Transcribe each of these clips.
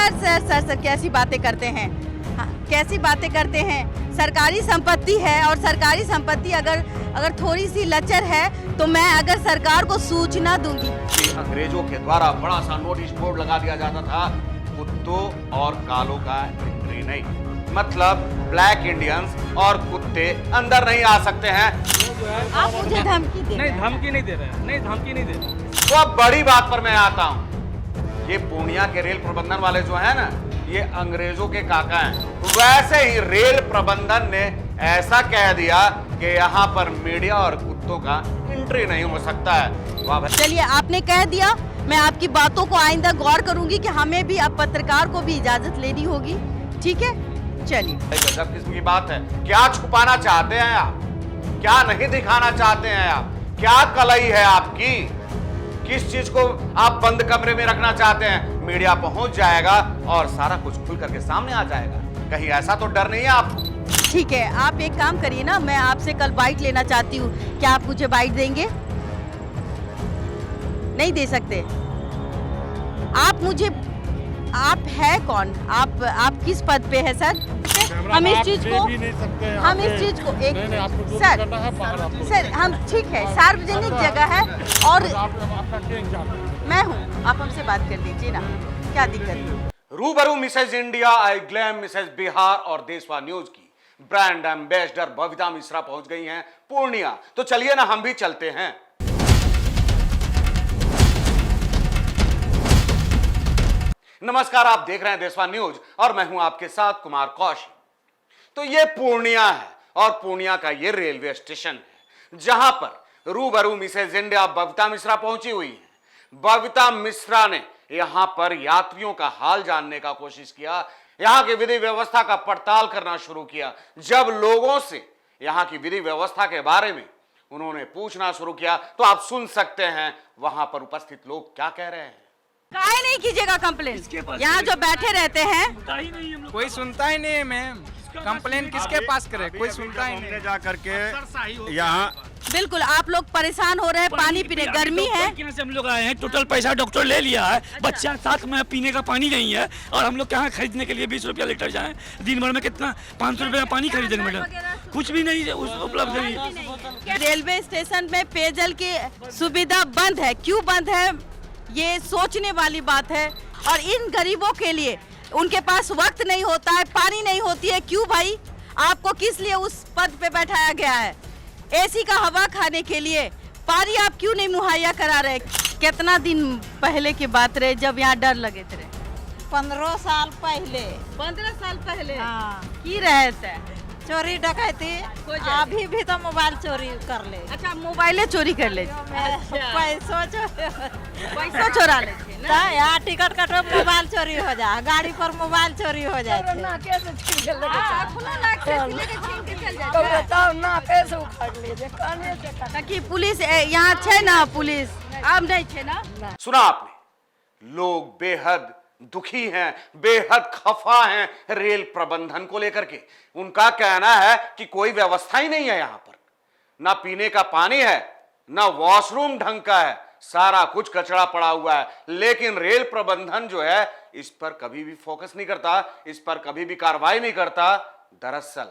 Sir कैसी बातें करते हैं। हाँ, कैसी बातें करते हैं। सरकारी संपत्ति है और सरकारी संपत्ति अगर थोड़ी सी लचर है तो मैं अगर सरकार को सूचना दूंगी। अंग्रेजों के द्वारा बड़ा सा नोटिस बोर्ड लगा दिया जाता था, कुत्तों और कालों का एंट्री नहीं, मतलब ब्लैक इंडियंस और कुत्ते अंदर नहीं आ सकते हैं। आप मुझे धमकी दे रहे हैं। नहीं, धमकी नहीं दे रहे हैं, नहीं धमकी नहीं दे रहे हैं। तो अब बड़ी बात पर मैं आता हूँ। ये पूर्णिया के रेल प्रबंधन वाले जो है ना, ये अंग्रेजों के काका हैं। वैसे ही रेल प्रबंधन ने ऐसा कह दिया कि यहाँ पर मीडिया और कुत्तों का एंट्री नहीं हो सकता है। वाह भाई। चलिए, आपने कह दिया, मैं आपकी बातों को आइंदा गौर करूंगी कि हमें भी अब पत्रकार को भी इजाजत लेनी होगी। ठीक है, चलिए। गजब किस्म की बात है। क्या छुपाना चाहते हैं आप? क्या नहीं दिखाना चाहते हैं आप? क्या कलई है आपकी? किस चीज को आप बंद कमरे में रखना चाहते हैं? मीडिया पहुंच जाएगा और सारा कुछ खुल करके सामने आ जाएगा। कहीं ऐसा तो डर नहीं है आपको? ठीक है, आप एक काम करिए ना, मैं आपसे कल बाइट लेना चाहती हूँ। क्या आप मुझे बाइट देंगे? नहीं दे सकते। आप है कौन? आप किस पद पे है सर? हम इस चीज को एक सर हम ठीक है, सार्वजनिक जगह है और मैं हूँ, आप हमसे बात कर लीजिए ना, क्या दिक्कत है? रूबरू मिसेज इंडिया, आई ग्लैम मिसेज बिहार और देशवा न्यूज की ब्रांड एम्बेसडर बबीता मिश्रा पहुंच गई हैं पूर्णिया। तो चलिए ना, हम भी चलते हैं। नमस्कार, आप देख रहे हैं देशवा न्यूज और मैं हूं आपके साथ कुमार कौशिक। तो ये पूर्णिया है और पूर्णिया का ये रेलवे स्टेशन है जहां पर रूबरू मिसेज इंडिया बबीता मिश्रा पहुंची हुई है। बबीता मिश्रा ने यहां पर यात्रियों का हाल जानने का कोशिश किया, यहां की विधि व्यवस्था का पड़ताल करना शुरू किया। जब लोगों से यहां की विधि व्यवस्था के बारे में उन्होंने पूछना शुरू किया तो आप सुन सकते हैं वहां पर उपस्थित लोग क्या कह रहे हैं। काहे नहीं कीजिएगा कंप्लेन? यहाँ जो बैठे रहते हैं कोई सुनता ही नहीं है मैम। कंप्लेन किसके पास करे? कोई सुनता ही नहीं। जा करके यहाँ बिल्कुल आप लोग परेशान हो रहे हैं, पानी पीने, गर्मी है। से हम लोग आए हैं, टोटल पैसा डॉक्टर ले लिया है, बच्चा साथ में पीने का पानी नहीं है और हम लोग कहाँ खरीदने के लिए 20 रुपया लीटर जाएं? दिन भर में कितना 500 रुपया पानी खरीदेंगे मैडम? कुछ भी नहीं उपलब्ध नहीं है। रेलवे स्टेशन में पेयजल की सुविधा बंद है। क्यों बंद है, ये सोचने वाली बात है। और इन गरीबों के लिए उनके पास वक्त नहीं होता है, पानी नहीं होती है। क्यों भाई? आपको किस लिए उस पद पे बैठाया गया है? एसी का हवा खाने के लिए। पानी आप क्यों नहीं मुहैया करा रहे? कितना दिन पहले की बात रहे जब यहाँ डर लगे थे? 15 साल पहले। 15 साल पहले हाँ। की रहे थे? चोरी डकैती अभी भी तो मोबाइल चोरी कर ले। अच्छा, मोबाइले चोरी कर ले, पैसों पैसा चोरा लेते ना। यहाँ टिकट कटो मोबाइल चोरी हो जाए, गाड़ी पर मोबाइल चोरी हो जाए। ताकि पुलिस यहाँ छे ना, पुलिस आम नहीं छे ना। सुना आपने, लोग बेहद दुखी हैं, बेहद खफा हैं रेल प्रबंधन को लेकर के। उनका कहना है कि कोई व्यवस्था ही नहीं है यहां पर, ना पीने का पानी है, ना वॉशरूम ढंग का है, सारा कुछ कचरा पड़ा हुआ है। लेकिन रेल प्रबंधन जो है इस पर कभी भी फोकस नहीं करता, इस पर कभी भी कार्रवाई नहीं करता। दरअसल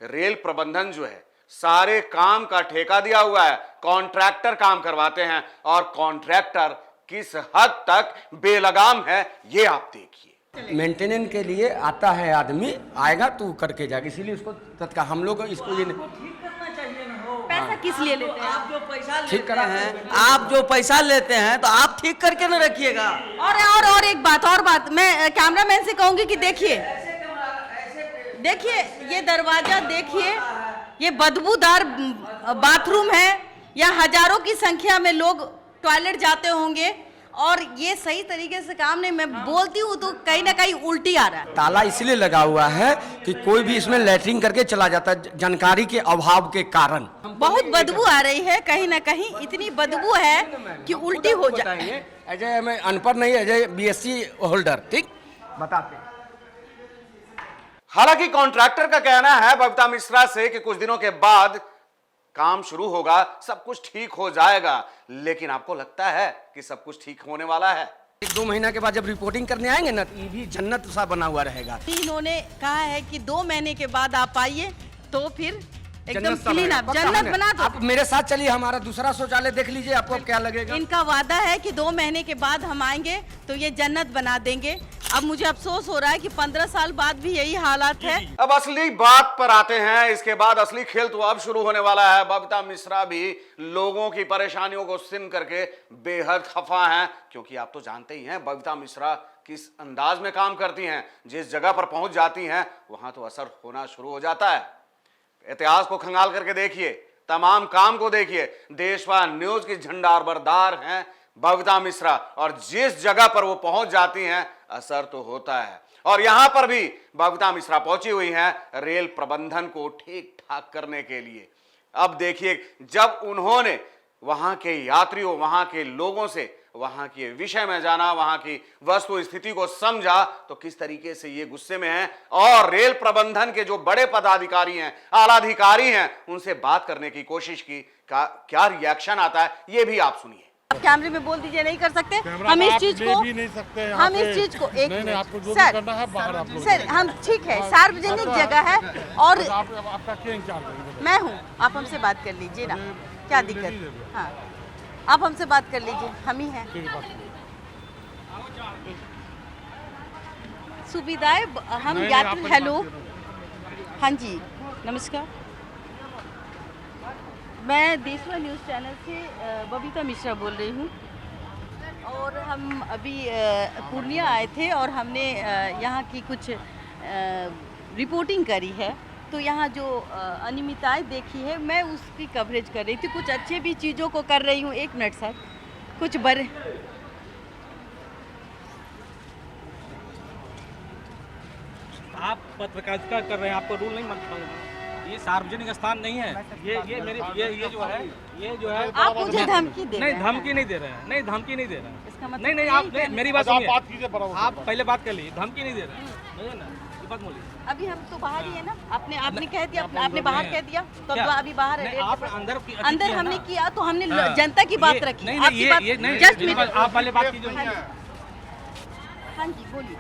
रेल प्रबंधन जो है सारे काम का ठेका दिया हुआ है, कॉन्ट्रैक्टर काम करवाते हैं और कॉन्ट्रैक्टर किस हद तक बेलगाम है ये आप देखिए। मेंटेनेंस के लिए आता है आदमी, आएगा तो करके जाएगा, इसीलिए उसको तत्काल हम लोग इसको ये पैसा किस लिए लेते हैं? आप जो पैसा ठीक करा है। आप जो पैसा लेते हैं तो आप ठीक करके न रखिएगा। और एक बात, मैं कैमरामैन से कहूंगी कि देखिए ये दरवाजा देखिए, ये बदबूदार बाथरूम है। यहाँ हजारों की संख्या में लोग टॉयलेट जाते होंगे और ये सही तरीके से काम नहीं। मैं बोलती हूँ तो कहीं ना कहीं उल्टी आ रहा है। ताला इसलिए लगा हुआ है कि कोई भी इसमें लैट्रिन करके चला जाता है, जानकारी के अभाव के कारण। बहुत बदबू आ रही है, कहीं ना कहीं इतनी बदबू है कि उल्टी हो जाए। अजय मैं अनपढ़ नहीं, अजय बीएससी होल्डर, ठीक बताते हैं। हालांकि कॉन्ट्रैक्टर का कहना है बबीता मिश्रा से कि कुछ दिनों के बाद काम शुरू होगा, सब कुछ ठीक हो जाएगा। लेकिन आपको लगता है कि सब कुछ ठीक होने वाला है? 1-2 महीना के बाद जब रिपोर्टिंग करने आएंगे ना, तो ये भी जन्नत सा बना हुआ रहेगा। इन्होंने कहा है कि 2 महीने के बाद आप आइए तो फिर एकदम जन्नत सा क्लीन बनेगा। अप, पक्का जन्नत हमने- बना दो। आप मेरे साथ चलिए, हमारा दूसरा शौचालय देख लीजिए, आपको क्या लगेगा। इनका वादा है कि 2 महीने के बाद हम आएंगे तो ये जन्नत बना देंगे। अब मुझे अफसोस हो रहा है कि 15 साल बाद भी यही हालात है। अब असली बात पर आते हैं। इसके बाद असली खेल तो अब शुरू होने वाला है। बबीता मिश्रा भी लोगों की परेशानियों को सुन करके बेहद खफा हैं, क्योंकि आप तो जानते ही हैं बबीता मिश्रा किस अंदाज में काम करती हैं। जिस जगह पर पहुंच जाती हैं वहां तो असर होना शुरू हो जाता है। इतिहास को खंगाल करके देखिए, तमाम काम को देखिए। देशवा न्यूज की झंडारबरदार हैं बबीता मिश्रा, और जिस जगह पर वो पहुंच जाती हैं असर तो होता है। और यहां पर भी बबीता मिश्रा पहुंची हुई हैं रेल प्रबंधन को ठीक ठाक करने के लिए। अब देखिए, जब उन्होंने वहां के यात्रियों, वहां के लोगों से वहां के विषय में जाना, वहां की वस्तु स्थिति को समझा, तो किस तरीके से ये गुस्से में हैं। और रेल प्रबंधन के जो बड़े पदाधिकारी हैं, आला अधिकारी हैं, उनसे बात करने की कोशिश की। क्या रिएक्शन आता है ये भी आप सुनिए। आप कैमरे में बोल दीजिए, नहीं कर सकते हम इस चीज को, हम इस चीज को एक मिनट सर, हम ठीक है, सार्वजनिक जगह है और आपका क्या इंचार्ज है? मैं हूँ, आप हमसे बात कर लीजिए ना, क्या दिक्कत। हाँ, आप हमसे बात कर लीजिए, हम ही हैं। सुविधाएं हम यात्री, हेलो, हाँ जी नमस्कार, मैं देशवा न्यूज़ चैनल से बबीता मिश्रा बोल रही हूँ। और हम अभी पूर्णिया आए थे और हमने यहाँ की कुछ रिपोर्टिंग करी है। तो यहाँ जो अनियमितताएं देखी है, मैं उसकी कवरेज कर रही थी। कुछ अच्छे भी चीज़ों को कर रही हूँ। 1 मिनट सर, कुछ बड़े, आप पत्रकारिता कर रहे हैं, आपको रूल नहीं मानता। ये सार्वजनिक स्थान नहीं है। ये मेरी ये जो है आप मुझे धमकी दे रहे नहीं, हैं। धमकी नहीं दे रहे हैं, नहीं धमकी नहीं दे रहे हैं। इसका मतलब नहीं, यही आप कहने- मेरी बात सुनिए, आप पहले बात कर लीजिए। धमकी नहीं दे रहे हैं, समझे ना, ये बात बोलिए। अभी हम तो बाहर ही है ना, आपने कह दिया, आपने बाहर कह दिया, तो क्या? अब अभी बाहर है। आप अंदर अंदर हमने किया तो हमने हाँ। जनता की बात रखी। नहीं, आपकी बात नहीं, जस्ट मेरी बात- आप पहले बात कीजिए। हाँ जी बोलिए।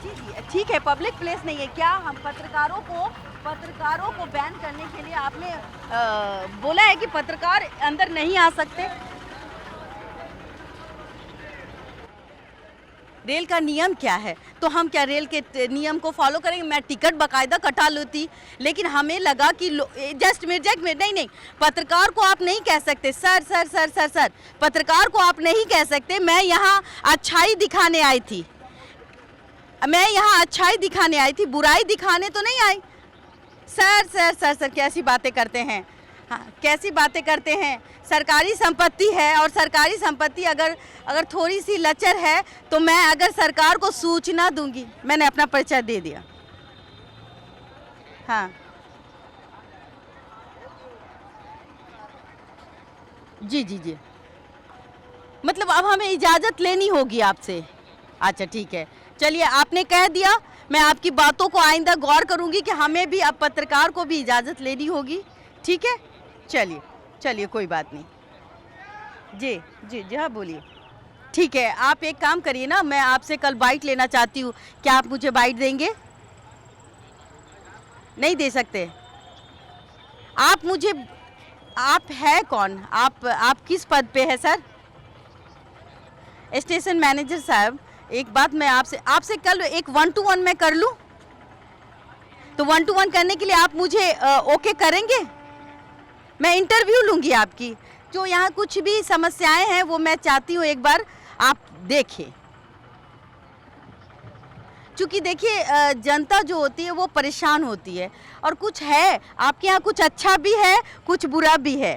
जी जी ठीक है, पब्लिक प्लेस नहीं है क्या? हम पत्रकारों को बैन करने के लिए आपने बोला है कि पत्रकार अंदर नहीं आ सकते। रेल का नियम क्या है, तो हम क्या रेल के नियम को फॉलो करेंगे? मैं टिकट बाकायदा कटा लेती, लेकिन हमें लगा कि जस्ट मिनट नहीं, पत्रकार को आप नहीं कह सकते। सर, पत्रकार को आप नहीं कह सकते। मैं यहाँ अच्छाई दिखाने आई थी, बुराई दिखाने तो नहीं आई। सर कैसी बातें करते हैं। हाँ, कैसी बातें करते हैं। सरकारी संपत्ति है, और सरकारी संपत्ति अगर थोड़ी सी लचर है तो मैं अगर सरकार को सूचना दूंगी। मैंने अपना परिचय दे दिया। हाँ जी, मतलब अब हमें इजाज़त लेनी होगी आपसे। अच्छा ठीक है, चलिए आपने कह दिया, मैं आपकी बातों को आइंदा गौर करूंगी कि हमें भी अब पत्रकार को भी इजाज़त लेनी होगी। ठीक है, चलिए कोई बात नहीं। जी हाँ बोलिए। ठीक है, आप एक काम करिए ना, मैं आपसे कल बाइट लेना चाहती हूँ, क्या आप मुझे बाइट देंगे? नहीं दे सकते आप है कौन? आप किस पद पे है सर? स्टेशन मैनेजर साहब, एक बात मैं आपसे कल एक 1 to 1 मैं कर लूँ, तो 1 to 1 करने के लिए आप मुझे ओके करेंगे? मैं इंटरव्यू लूँगी आपकी। जो यहाँ कुछ भी समस्याएं हैं वो मैं चाहती हूँ एक बार आप देखिए, क्योंकि देखिए जनता जो होती है वो परेशान होती है, और कुछ है आपके यहाँ, कुछ अच्छा भी है, कुछ बुरा भी है।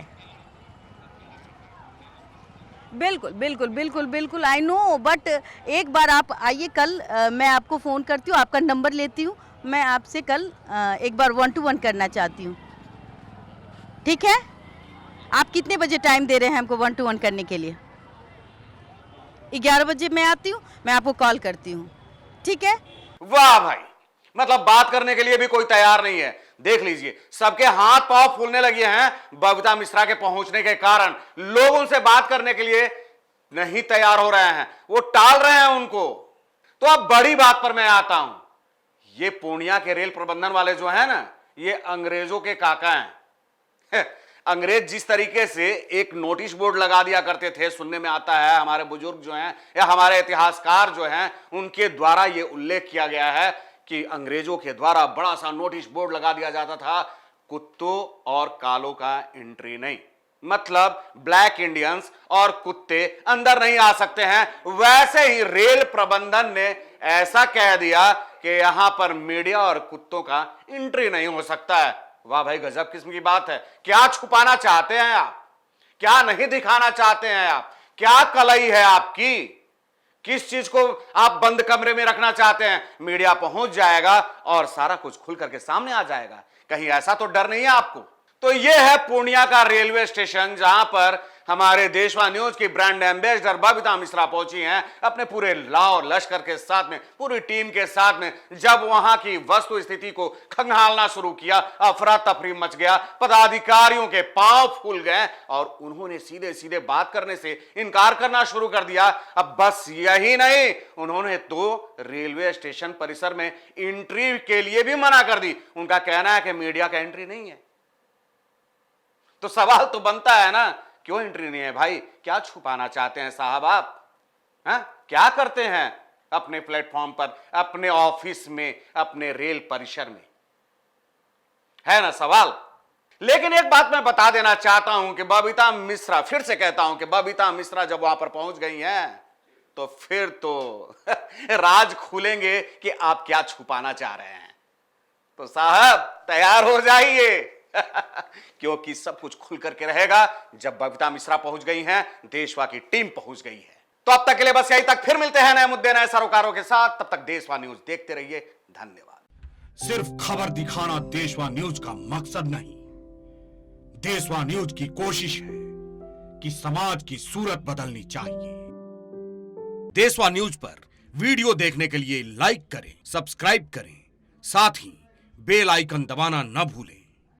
बिल्कुल आई नो, बट एक बार आप आइए कल, मैं आपको फ़ोन करती हूँ, आपका नंबर लेती हूँ, मैं आपसे कल एक बार 1 to 1 करना चाहती हूँ। ठीक है, आप कितने बजे टाइम दे रहे हैं हमको 1 to 1 करने के लिए? 11 बजे मैं आती हूँ, मैं आपको कॉल करती हूँ। ठीक है। वाह भाई, मतलब बात करने के लिए भी कोई तैयार नहीं है। देख लीजिए, सबके हाथ पांव फूलने लगे हैं बबीता मिश्रा के पहुंचने के कारण। लोग उनसे बात करने के लिए नहीं तैयार हो रहे हैं, वो टाल रहे हैं उनको। तो अब बड़ी बात पर मैं आता हूं। ये पूर्णिया के रेल प्रबंधन वाले जो है ना, ये अंग्रेजों के काका हैं। अंग्रेज जिस तरीके से एक नोटिस बोर्ड लगा दिया करते थे, सुनने में आता है, हमारे बुजुर्ग जो हैं या हमारे इतिहासकार जो हैं, उनके द्वारा यह उल्लेख किया गया है कि अंग्रेजों के द्वारा बड़ा सा नोटिस बोर्ड लगा दिया जाता था, कुत्तों और कालों का एंट्री नहीं, मतलब ब्लैक इंडियंस और कुत्ते अंदर नहीं आ सकते हैं। वैसे ही रेल प्रबंधन ने ऐसा कह दिया कि यहां पर मीडिया और कुत्तों का एंट्री नहीं हो सकता है। वाह भाई, गजब किस्म की बात है। क्या छुपाना चाहते हैं आप? क्या नहीं दिखाना चाहते हैं आप? क्या कलई है आपकी? किस चीज को आप बंद कमरे में रखना चाहते हैं? मीडिया पहुंच जाएगा और सारा कुछ खुल करके सामने आ जाएगा। कहीं ऐसा तो डर नहीं है आपको? तो यह है पूर्णिया का रेलवे स्टेशन, जहां पर हमारे देशवा न्यूज की ब्रांड एम्बेसडर बबीता मिश्रा पहुंची हैं अपने पूरे लाव लश्कर के साथ में, पूरी टीम के साथ में। जब वहां की वस्तु स्थिति को खंगालना शुरू किया, अफरा तफरी मच गया, पदाधिकारियों के पांव फूल गए और उन्होंने सीधे सीधे बात करने से इनकार करना शुरू कर दिया। अब बस यही नहीं, उन्होंने तो रेलवे स्टेशन परिसर में एंट्री के लिए भी मना कर दी। उनका कहना है कि मीडिया का एंट्री नहीं है। तो सवाल तो बनता है ना, क्यों एंट्री नहीं है भाई? क्या छुपाना चाहते हैं साहब आप? क्या करते हैं अपने प्लेटफॉर्म पर, अपने ऑफिस में, अपने रेल परिसर में? है ना सवाल। लेकिन एक बात मैं बता देना चाहता हूं कि बबीता मिश्रा, फिर से कहता हूं कि बबीता मिश्रा जब वहां पर पहुंच गई हैं तो फिर तो राज खुलेंगे कि आप क्या छुपाना चाह रहे हैं। तो साहब तैयार हो जाइए क्योंकि सब कुछ खुल करके रहेगा जब बबीता मिश्रा पहुंच गई हैं, देशवा की टीम पहुंच गई है। तो अब तक के लिए बस यही तक, फिर मिलते हैं नए मुद्दे नए सरोकारों के साथ। तब तक देशवा न्यूज देखते रहिए। धन्यवाद। सिर्फ खबर दिखाना देशवा न्यूज का मकसद नहीं। देशवा न्यूज की कोशिश है कि समाज की सूरत बदलनी चाहिए। देशवा न्यूज पर वीडियो देखने के लिए लाइक करें, सब्सक्राइब करें, साथ ही बेल आइकन दबाना न भूलें।